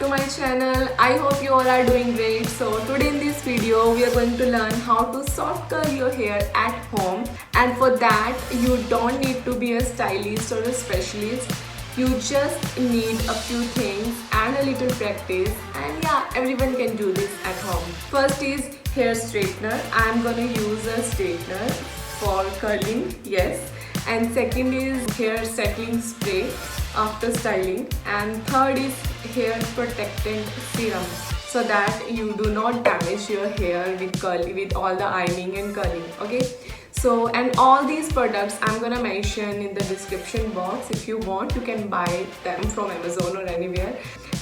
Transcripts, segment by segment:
to my channel. I hope you all are doing great. So today in this video we are going to learn how to soft curl your hair at home, and for that you don't need to be a stylist or a specialist. You just need a few things and a little practice, and yeah, everyone can do this at home. First is hair straightener. I'm gonna use a straightener for curling, yes. And second is hair settling spray after styling, and third is hair protectant serum so that you do not damage your hair with all the ironing and curling. Okay, so and all these products I'm gonna mention in the description box. If you want, you can buy them from Amazon or anywhere.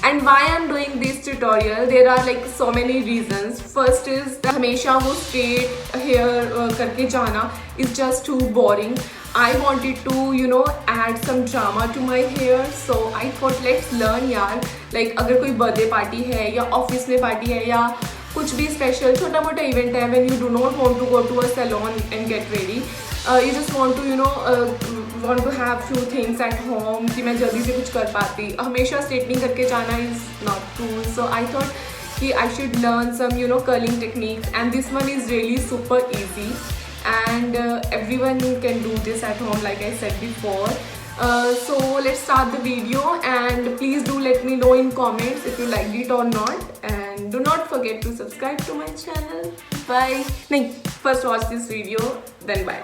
And why I'm doing this tutorial, there are like so many reasons. First is हमेशा वो straight hair करके जाना is just too boring. I wanted to add some drama to my hair, so I thought let's learn यार. Like अगर कोई birthday party है या office में party है या कुछ भी special छोटा मोटा event है, when you do not want to go to a salon and get ready, you just want to want to have few things at home कि मैं जल्दी से कुछ कर पाती. हमेशा straightening करके जाना is not cool, so I thought कि I should learn some curling techniques, and this one is really super easy. And everyone can do this at home, like I said before. So let's start the video, and please do let me know in comments if you liked it or not, and do not forget to subscribe to my channel. Bye. First watch this video, then bye.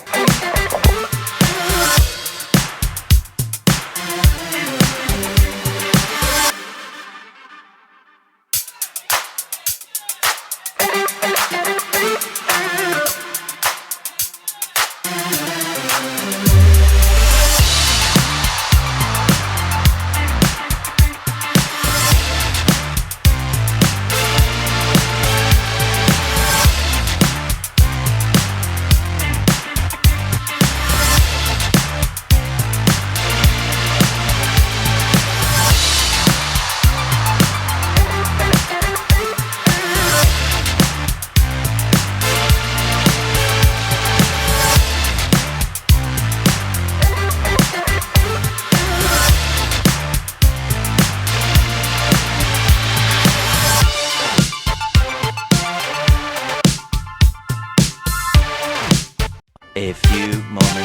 A few moments